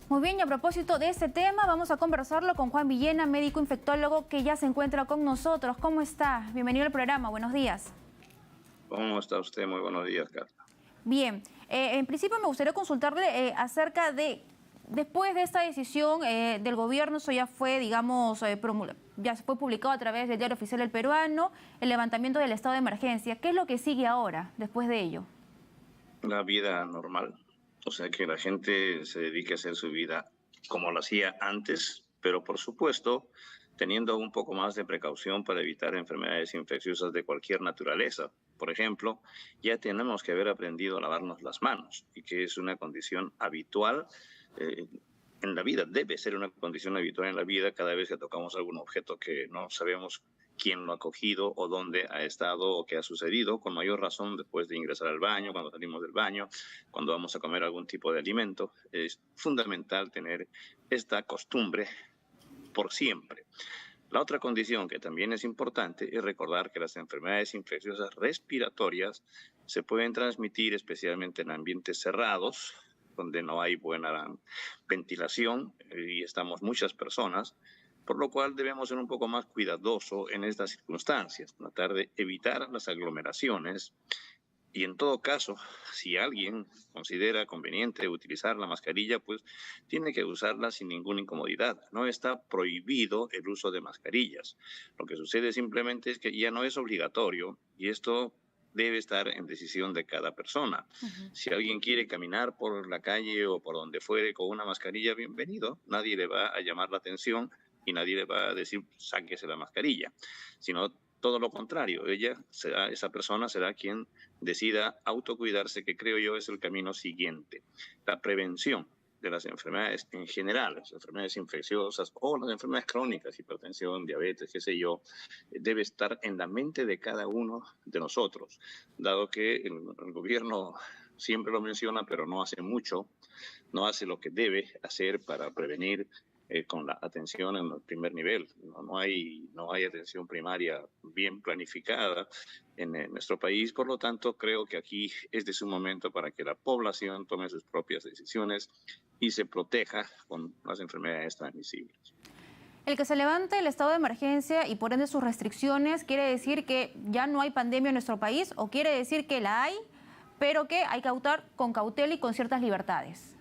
Muy bien, y a propósito de este tema, vamos a conversarlo con Juan Villena, médico infectólogo que ya se encuentra con nosotros. ¿Cómo está? Bienvenido al programa, buenos días. ¿Cómo está usted? Muy buenos días, Carla. Bien, en principio me gustaría consultarle acerca de, después de esta decisión del gobierno, eso ya fue, digamos, ya fue publicado a través del Diario Oficial del Peruano, el levantamiento del estado de emergencia. ¿Qué es lo que sigue ahora, después de ello? La vida normal. O sea, que la gente se dedique a hacer su vida como lo hacía antes, pero por supuesto, teniendo un poco más de precaución para evitar enfermedades infecciosas de cualquier naturaleza. Por ejemplo, ya tenemos que haber aprendido a lavarnos las manos, y que es una condición habitual eh, en la vida. Debe ser una condición habitual en la vida cada vez que tocamos algún objeto que no sabemos quién lo ha cogido o dónde ha estado o qué ha sucedido, con mayor razón después de ingresar al baño, cuando salimos del baño, cuando vamos a comer algún tipo de alimento. Es fundamental tener esta costumbre por siempre. La otra condición que también es importante es recordar que las enfermedades infecciosas respiratorias se pueden transmitir especialmente en ambientes cerrados, donde no hay buena ventilación y estamos muchas personas, por lo cual debemos ser un poco más cuidadosos en estas circunstancias, tratar de evitar las aglomeraciones. Y en todo caso, si alguien considera conveniente utilizar la mascarilla, pues tiene que usarla sin ninguna incomodidad. No está prohibido el uso de mascarillas. Lo que sucede simplemente es que ya no es obligatorio, y esto debe estar en decisión de cada persona. Si alguien quiere caminar por la calle o por donde fuere con una mascarilla, bienvenido. Nadie le va a llamar la atención y nadie le va a decir sáquese la mascarilla, sino todo lo contrario. Esa persona será quien decida autocuidarse, que creo yo es el camino siguiente. La prevención de las enfermedades en general, las enfermedades infecciosas o las enfermedades crónicas, hipertensión, diabetes, qué sé yo, debe estar en la mente de cada uno de nosotros, dado que el gobierno siempre lo menciona, pero no hace mucho, no hace lo que debe hacer para prevenir con la atención en el primer nivel. No hay atención primaria bien planificada en nuestro país. Por lo tanto, creo que aquí es de su momento para que la población tome sus propias decisiones y se proteja con las enfermedades transmisibles. El que se levante el estado de emergencia y por ende sus restricciones, ¿quiere decir que ya no hay pandemia en nuestro país o quiere decir que la hay, pero que hay que actuar con cautela y con ciertas libertades?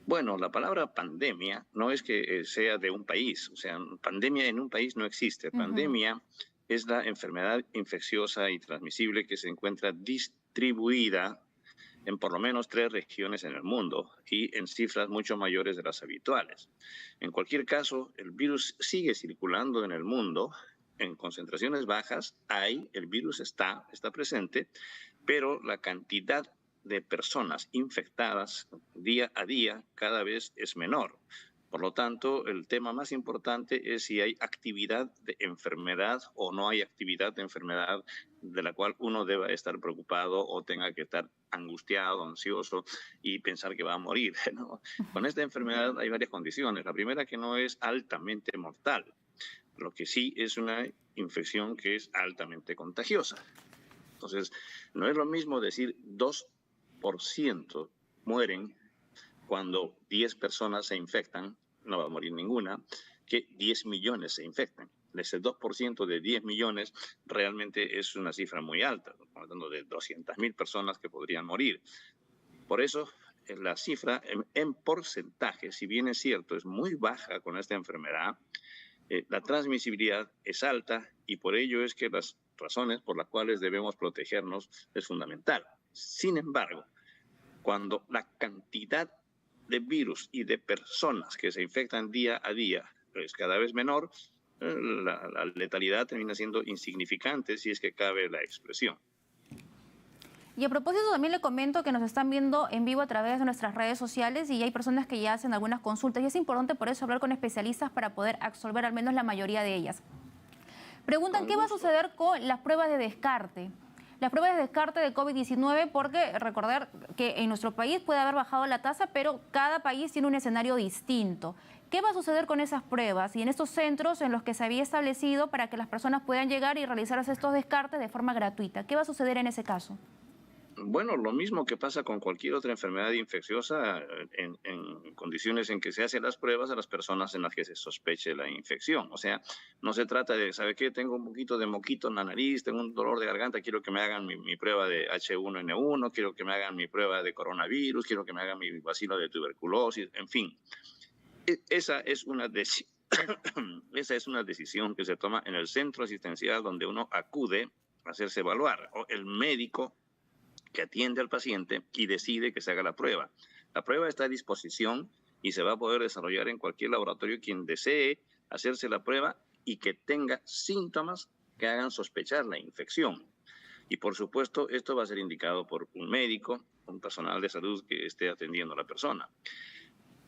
Bueno, la palabra pandemia no es que sea de un país. O sea, pandemia en un país no existe. Ujú. Pandemia es la enfermedad infecciosa y transmisible que se encuentra distribuida en por lo menos 3 regiones en el mundo y en cifras mucho mayores de las habituales. En cualquier caso, el virus sigue circulando en el mundo en concentraciones bajas. El virus está presente, pero la cantidad de personas infectadas día a día cada vez es menor. Por lo tanto, el tema más importante es si hay actividad de enfermedad o no hay actividad de enfermedad de la cual uno deba estar preocupado o tenga que estar angustiado, ansioso y pensar que va a morir, ¿no? Con esta enfermedad hay varias condiciones. La primera, que no es altamente mortal, lo que sí es una infección que es altamente contagiosa. Entonces, no es lo mismo decir 2% mueren cuando 10 personas se infectan, no va a morir ninguna, que 10 millones se infectan. Ese 2% de 10 millones realmente es una cifra muy alta. Estamos hablando de 200.000 personas que podrían morir. Por eso, la cifra en porcentaje, si bien es cierto, es muy baja con esta enfermedad, la transmisibilidad es alta, y por ello es que las razones por las cuales debemos protegernos es fundamental. Sin embargo, cuando la cantidad de virus y de personas que se infectan día a día es cada vez menor, la letalidad termina siendo insignificante, si es que cabe la expresión. Y a propósito, también le comento que nos están viendo en vivo a través de nuestras redes sociales y hay personas que ya hacen algunas consultas y es importante por eso hablar con especialistas para poder absolver al menos la mayoría de ellas. Preguntan Con qué va a gusto. suceder con las pruebas de descarte. Las pruebas de descarte de COVID-19, porque recordar que en nuestro país puede haber bajado la tasa, pero cada país tiene un escenario distinto. ¿Qué va a suceder con esas pruebas y en estos centros en los que se había establecido para que las personas puedan llegar y realizarse estos descartes de forma gratuita? ¿Qué va a suceder en ese caso? Bueno, lo mismo que pasa con cualquier otra enfermedad infecciosa en condiciones en que se hacen las pruebas a las personas en las que se sospeche la infección. O sea, no se trata de, ¿sabe qué? Tengo un poquito de moquito en la nariz, tengo un dolor de garganta, quiero que me hagan mi prueba de H1N1, quiero que me hagan mi prueba de coronavirus, quiero que me hagan mi bacilo de tuberculosis, en fin. Esa es una esa es una decisión que se toma en el centro asistencial donde uno acude a hacerse evaluar, o el médico que atiende al paciente y decide que se haga la prueba. La prueba está a disposición y se va a poder desarrollar en cualquier laboratorio quien desee hacerse la prueba y que tenga síntomas que hagan sospechar la infección. Y por supuesto, esto va a ser indicado por un médico, un personal de salud que esté atendiendo a la persona.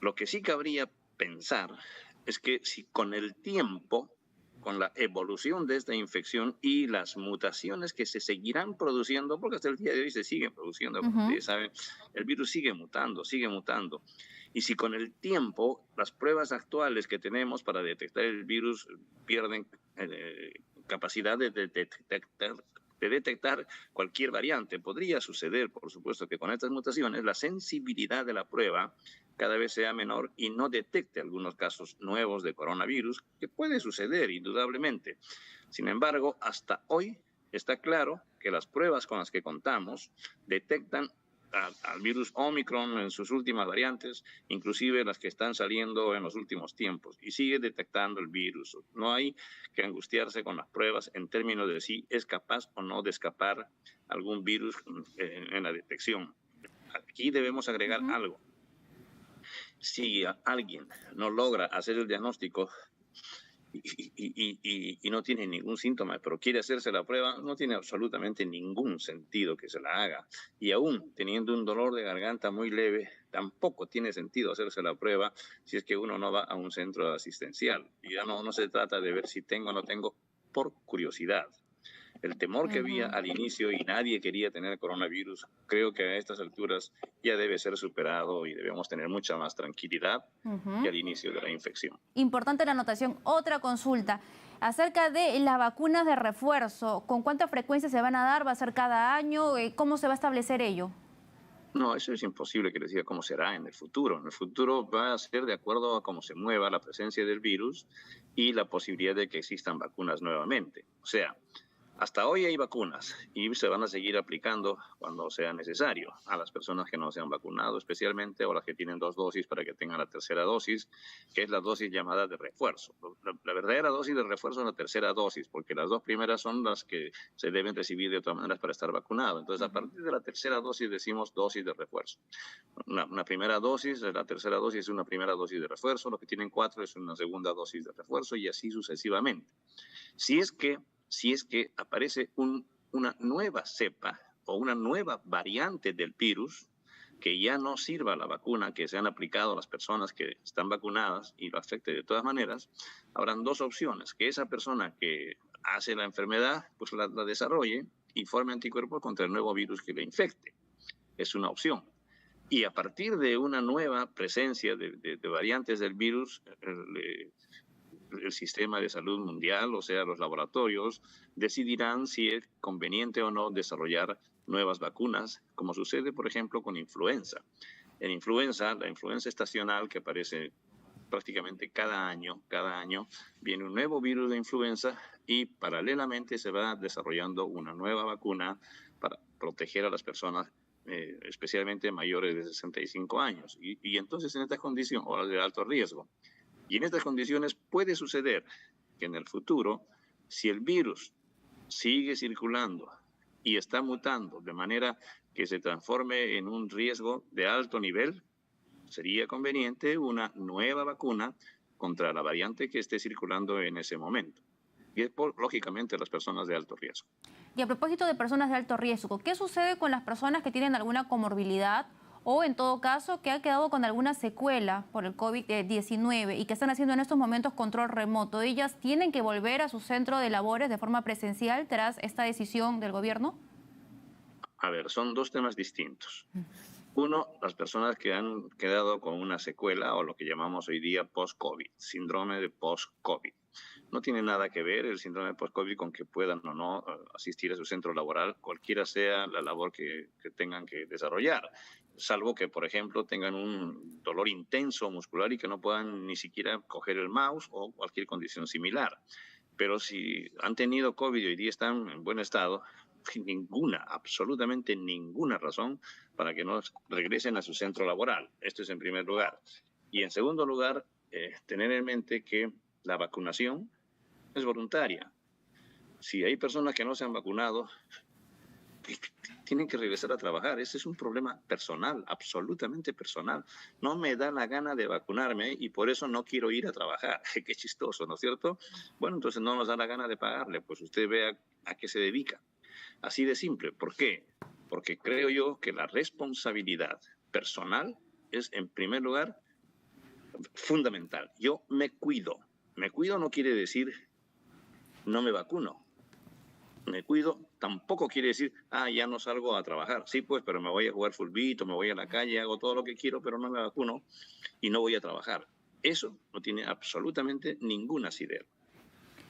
Lo que sí cabría pensar es que si con el tiempo, con la evolución de esta infección y las mutaciones que se seguirán produciendo, porque hasta el día de hoy se siguen produciendo, como ustedes saben, el virus sigue mutando, sigue mutando. Y si con el tiempo las pruebas actuales que tenemos para detectar el virus pierden capacidad de detectar cualquier variante, podría suceder, por supuesto, que con estas mutaciones la sensibilidad de la prueba cada vez sea menor y no detecte algunos casos nuevos de coronavirus, que puede suceder indudablemente. Sin embargo, hasta hoy está claro que las pruebas con las que contamos detectan al virus Omicron en sus últimas variantes, inclusive las que están saliendo en los últimos tiempos, y sigue detectando el virus. No hay que angustiarse con las pruebas en términos de si es capaz o no de escapar algún virus en la detección. Aquí debemos agregar algo. Si alguien no logra hacer el diagnóstico y no tiene ningún síntoma, pero quiere hacerse la prueba, no tiene absolutamente ningún sentido que se la haga. Y aún teniendo un dolor de garganta muy leve, tampoco tiene sentido hacerse la prueba si es que uno no va a un centro asistencial. Y ya no se trata de ver si tengo o no tengo por curiosidad. El temor que había al inicio y nadie quería tener coronavirus, creo que a estas alturas ya debe ser superado y debemos tener mucha más tranquilidad que al inicio de la infección. Importante la anotación. Otra consulta acerca de las vacunas de refuerzo. ¿Con cuánta frecuencia se van a dar? ¿Va a ser cada año? ¿Cómo se va a establecer ello? No, eso es imposible que les diga cómo será en el futuro. En el futuro va a ser de acuerdo a cómo se mueva la presencia del virus y la posibilidad de que existan vacunas nuevamente. O sea, hasta hoy hay vacunas y se van a seguir aplicando cuando sea necesario a las personas que no se han vacunado, especialmente o las que tienen 2 dosis para que tengan la tercera dosis, que es la dosis llamada de refuerzo. La verdadera dosis de refuerzo es la tercera dosis, porque las 2 primeras son las que se deben recibir de todas maneras para estar vacunado. Entonces, a partir de la tercera dosis decimos dosis de refuerzo. Una primera dosis, la tercera dosis es una primera dosis de refuerzo, los que tienen 4 es una segunda dosis de refuerzo y así sucesivamente. Si es que aparece una nueva cepa o una nueva variante del virus que ya no sirva la vacuna que se han aplicado a las personas que están vacunadas y lo afecte de todas maneras, habrán 2 opciones: que esa persona que hace la enfermedad pues la desarrolle y forme anticuerpos contra el nuevo virus que le infecte. Es una opción. Y a partir de una nueva presencia de variantes del virus, el sistema de salud mundial, o sea, los laboratorios, decidirán si es conveniente o no desarrollar nuevas vacunas, como sucede, por ejemplo, con influenza. En influenza, la influenza estacional que aparece prácticamente cada año viene un nuevo virus de influenza y paralelamente se va desarrollando una nueva vacuna para proteger a las personas, especialmente mayores de 65 años. Y entonces en esta condición, o de alto riesgo, y en estas condiciones puede suceder que en el futuro, si el virus sigue circulando y está mutando de manera que se transforme en un riesgo de alto nivel, sería conveniente una nueva vacuna contra la variante que esté circulando en ese momento. Y es lógicamente las personas de alto riesgo. Y a propósito de personas de alto riesgo, ¿qué sucede con las personas que tienen alguna comorbilidad o, en todo caso, que han quedado con alguna secuela por el COVID-19 y que están haciendo en estos momentos control remoto? ¿Ellas tienen que volver a su centro de labores de forma presencial tras esta decisión del gobierno? A ver, son 2 temas distintos. Uno, las personas que han quedado con una secuela o lo que llamamos hoy día post-COVID, síndrome de post-COVID. No tiene nada que ver el síndrome post-COVID con que puedan o no asistir a su centro laboral, cualquiera sea la labor que tengan que desarrollar, salvo que, por ejemplo, tengan un dolor intenso muscular y que no puedan ni siquiera coger el mouse o cualquier condición similar. Pero si han tenido COVID y hoy día están en buen estado, ninguna, absolutamente ninguna razón para que no regresen a su centro laboral. Esto es en primer lugar. Y en segundo lugar, tener en mente que la vacunación es voluntaria. Si hay personas que no se han vacunado, tienen que regresar a trabajar. Ese es un problema personal, absolutamente personal. No me da la gana de vacunarme y por eso no quiero ir a trabajar. Qué chistoso, ¿no es cierto? Bueno, entonces no nos da la gana de pagarle. Pues usted vea a qué se dedica. Así de simple. ¿Por qué? Porque creo yo que la responsabilidad personal es, en primer lugar, fundamental. Yo me cuido. Me cuido no quiere decir no me vacuno. Me cuido tampoco quiere decir, ya no salgo a trabajar. Sí, pues, pero me voy a jugar fulbito, me voy a la calle, hago todo lo que quiero, pero no me vacuno y no voy a trabajar. Eso no tiene absolutamente ningún asidero.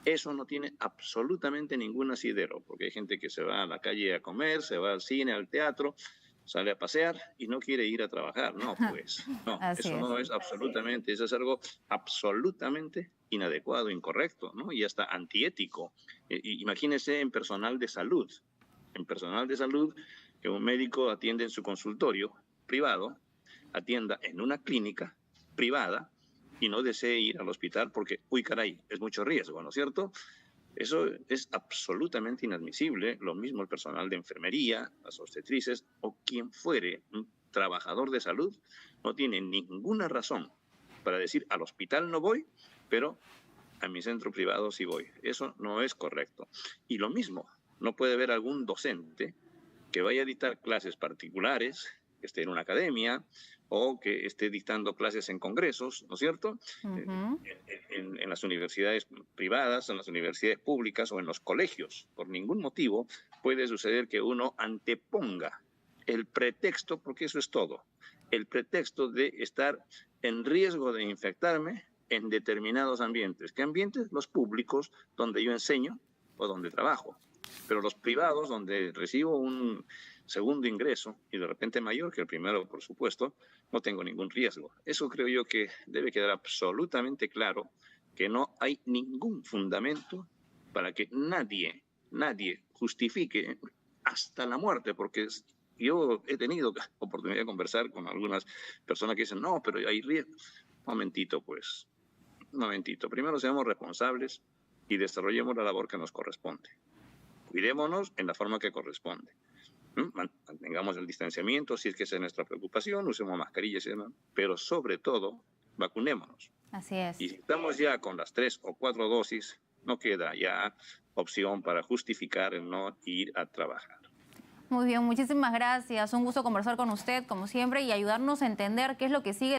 Eso no tiene absolutamente ningún asidero, porque hay gente que se va a la calle a comer, se va al cine, al teatro, sale a pasear y no quiere ir a trabajar. No, pues, no, Así eso es. no es absolutamente, eso es algo absolutamente inadecuado, incorrecto, ¿no? Y hasta antiético. Imagínese en personal de salud. En personal de salud, que un médico atiende en su consultorio privado, atienda en una clínica privada y no desee ir al hospital porque, uy, caray, es mucho riesgo, ¿no es cierto? Eso es absolutamente inadmisible. Lo mismo el personal de enfermería, las obstetrices o quien fuere un trabajador de salud no tiene ninguna razón para decir al hospital no voy, pero a mi centro privado sí voy. Eso no es correcto. Y lo mismo, no puede haber algún docente que vaya a dictar clases particulares, que esté en una academia o que esté dictando clases en congresos, ¿no es cierto? Ujú. En las universidades privadas, en las universidades públicas o en los colegios. Por ningún motivo puede suceder que uno anteponga el pretexto, porque eso es todo, el pretexto de estar en riesgo de infectarme en determinados ambientes. ¿Qué ambientes? Los públicos, donde yo enseño o donde trabajo. Pero los privados, donde recibo un segundo ingreso y de repente mayor que el primero, por supuesto, no tengo ningún riesgo. Eso creo yo que debe quedar absolutamente claro, que no hay ningún fundamento para que nadie justifique hasta la muerte, porque yo he tenido oportunidad de conversar con algunas personas que dicen, no, pero hay riesgo. Momentito, pues, un momentito. Primero seamos responsables y desarrollemos la labor que nos corresponde. Cuidémonos en la forma que corresponde. Mantengamos el distanciamiento, si es que esa es nuestra preocupación, usemos mascarillas, pero sobre todo, vacunémonos. Así es. Y si estamos ya con las 3 o 4 dosis, no queda ya opción para justificar el no ir a trabajar. Muy bien, muchísimas gracias. Un gusto conversar con usted, como siempre, y ayudarnos a entender qué es lo que sigue